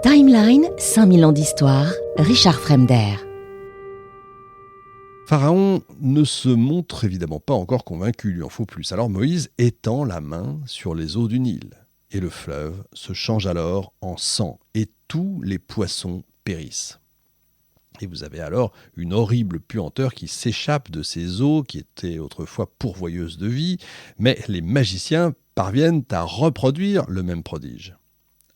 Timeline, 5000 ans d'histoire, Richard Fremder. Pharaon ne se montre évidemment pas encore convaincu, il lui en faut plus. Alors Moïse étend la main sur les eaux du Nil, et le fleuve se change alors en sang, et tous les poissons périssent. Et vous avez alors une horrible puanteur qui s'échappe de ces eaux qui étaient autrefois pourvoyeuses de vie, mais les magiciens parviennent à reproduire le même prodige.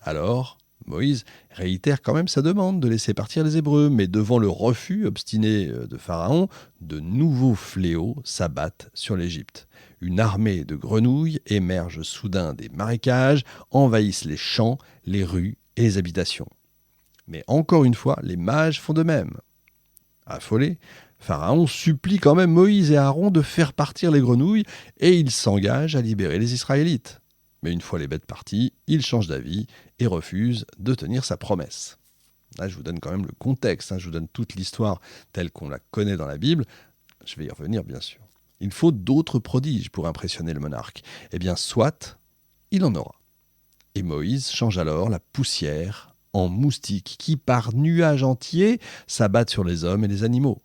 Alors, Moïse réitère quand même sa demande de laisser partir les Hébreux, mais devant le refus obstiné de Pharaon, de nouveaux fléaux s'abattent sur l'Égypte. Une armée de grenouilles émerge soudain des marécages, envahissent les champs, les rues et les habitations. Mais encore une fois, les mages font de même. Affolé, Pharaon supplie quand même Moïse et Aaron de faire partir les grenouilles et il s'engage à libérer les Israélites. Mais une fois les bêtes parties, il change d'avis et refuse de tenir sa promesse. Là, je vous donne quand même le contexte, je vous donne toute l'histoire telle qu'on la connaît dans la Bible. Je vais y revenir, bien sûr. Il faut d'autres prodiges pour impressionner le monarque. Eh bien, soit, il en aura. Et Moïse change alors la poussière en moustiques qui, par nuages entiers, s'abattent sur les hommes et les animaux.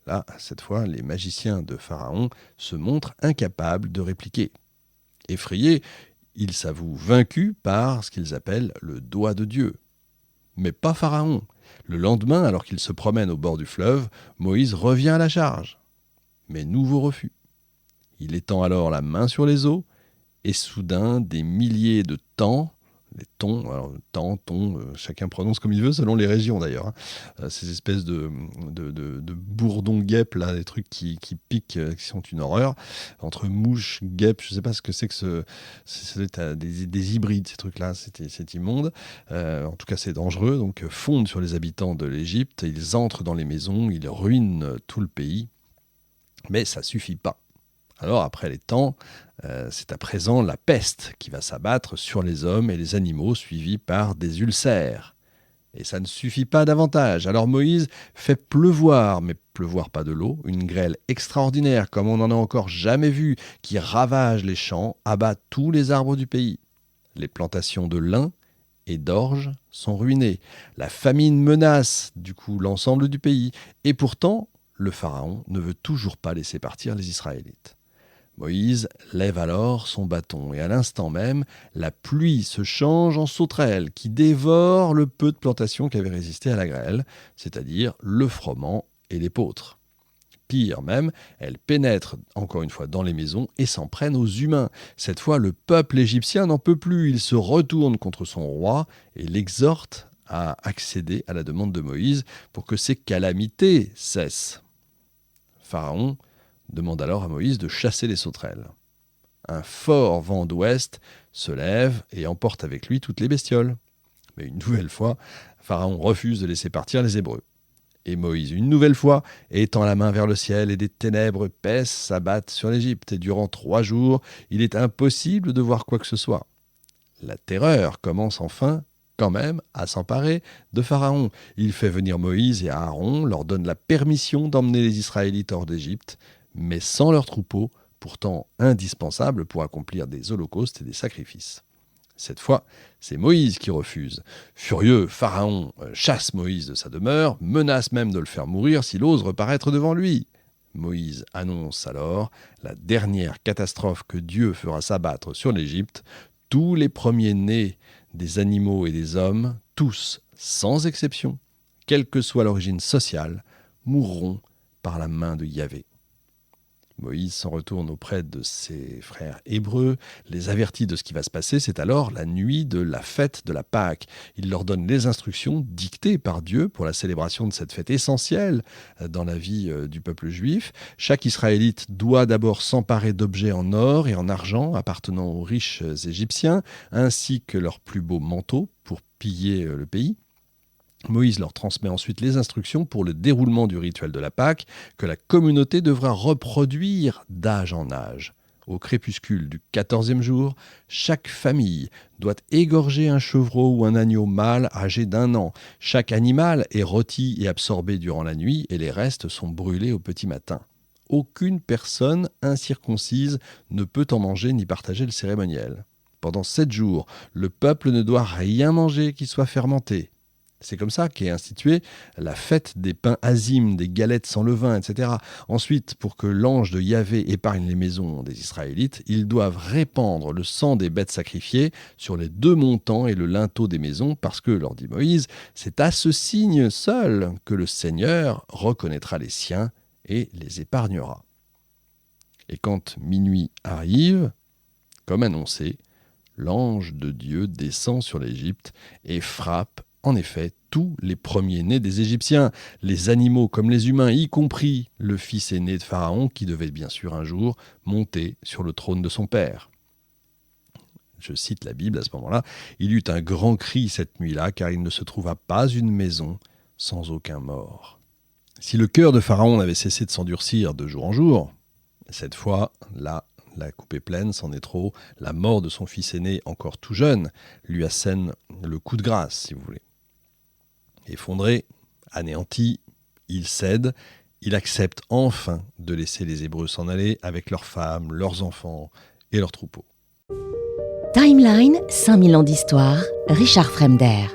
Là, cette fois, les magiciens de Pharaon se montrent incapables de répliquer. Effrayés, ils s'avouent vaincus par ce qu'ils appellent le doigt de Dieu. Mais pas Pharaon. Le lendemain, alors qu'il se promène au bord du fleuve, Moïse revient à la charge. Mais nouveau refus. Il étend alors la main sur les eaux, et soudain, des milliers de thons, les thons, alors thon, chacun prononce comme il veut, selon les régions d'ailleurs, ces espèces de bourdons-guêpes, là, des trucs qui piquent, qui sont une horreur, entre mouches, guêpes, je ne sais pas ce que c'est que c'est des hybrides, ces trucs-là, c'est immonde, en tout cas c'est dangereux, donc fondent sur les habitants de l'Égypte, ils entrent dans les maisons, ils ruinent tout le pays, mais ça ne suffit pas. Alors après les temps, c'est à présent la peste qui va s'abattre sur les hommes et les animaux, suivie par des ulcères. Et ça ne suffit pas davantage. Alors Moïse fait pleuvoir, mais pleuvoir pas de l'eau, une grêle extraordinaire comme on n'en a encore jamais vu, qui ravage les champs, abat tous les arbres du pays. Les plantations de lin et d'orge sont ruinées. La famine menace du coup l'ensemble du pays. Et pourtant, le pharaon ne veut toujours pas laisser partir les Israélites. Moïse lève alors son bâton et à l'instant même, la pluie se change en sauterelle qui dévore le peu de plantation qui avait résisté à la grêle, c'est-à-dire le froment et l'épeautre. Pire même, elle pénètre encore une fois dans les maisons et s'en prennent aux humains. Cette fois, le peuple égyptien n'en peut plus, il se retourne contre son roi et l'exhorte à accéder à la demande de Moïse pour que ces calamités cessent. Pharaon demande alors à Moïse de chasser les sauterelles. Un fort vent d'ouest se lève et emporte avec lui toutes les bestioles. Mais une nouvelle fois, Pharaon refuse de laisser partir les Hébreux. Et Moïse, une nouvelle fois, étend la main vers le ciel et des ténèbres épaisses s'abattent sur l'Égypte. Et durant 3 jours, il est impossible de voir quoi que ce soit. La terreur commence enfin quand même à s'emparer de Pharaon. Il fait venir Moïse et Aaron, leur donne la permission d'emmener les Israélites hors d'Égypte, mais sans leurs troupeaux, pourtant indispensables pour accomplir des holocaustes et des sacrifices. Cette fois, c'est Moïse qui refuse. Furieux, Pharaon chasse Moïse de sa demeure, menace même de le faire mourir s'il ose reparaître devant lui. Moïse annonce alors la dernière catastrophe que Dieu fera s'abattre sur l'Égypte. Tous les premiers-nés des animaux et des hommes, tous, sans exception, quelle que soit l'origine sociale, mourront par la main de Yahvé. Moïse s'en retourne auprès de ses frères hébreux, les avertit de ce qui va se passer. C'est alors la nuit de la fête de la Pâque. Il leur donne les instructions dictées par Dieu pour la célébration de cette fête essentielle dans la vie du peuple juif. Chaque Israélite doit d'abord s'emparer d'objets en or et en argent appartenant aux riches Égyptiens, ainsi que leurs plus beaux manteaux pour piller le pays. Moïse leur transmet ensuite les instructions pour le déroulement du rituel de la Pâque que la communauté devra reproduire d'âge en âge. Au crépuscule du 14e jour, chaque famille doit égorger un chevreau ou un agneau mâle âgé d'1 an. Chaque animal est rôti et absorbé durant la nuit et les restes sont brûlés au petit matin. Aucune personne incirconcise ne peut en manger ni partager le cérémoniel. Pendant 7 jours, le peuple ne doit rien manger qui soit fermenté. C'est comme ça qu'est instituée la fête des pains azimes, des galettes sans levain, etc. Ensuite, pour que l'ange de Yahvé épargne les maisons des Israélites, ils doivent répandre le sang des bêtes sacrifiées sur les 2 montants et le linteau des maisons, parce que, leur dit Moïse, c'est à ce signe seul que le Seigneur reconnaîtra les siens et les épargnera. Et quand minuit arrive, comme annoncé, l'ange de Dieu descend sur l'Égypte et frappe en effet tous les premiers-nés des Égyptiens, les animaux comme les humains, y compris le fils aîné de Pharaon qui devait bien sûr un jour monter sur le trône de son père. Je cite la Bible à ce moment-là, « Il eut un grand cri cette nuit-là, car il ne se trouva pas une maison sans aucun mort. » Si le cœur de Pharaon n'avait cessé de s'endurcir de jour en jour, cette fois, là, la coupe est pleine, c'en est trop. La mort de son fils aîné, encore tout jeune, lui assène le coup de grâce, si vous voulez. Effondré, anéanti, il cède, il accepte enfin de laisser les Hébreux s'en aller avec leurs femmes, leurs enfants et leurs troupeaux. Timeline, 5000 ans d'histoire, Richard Fremder.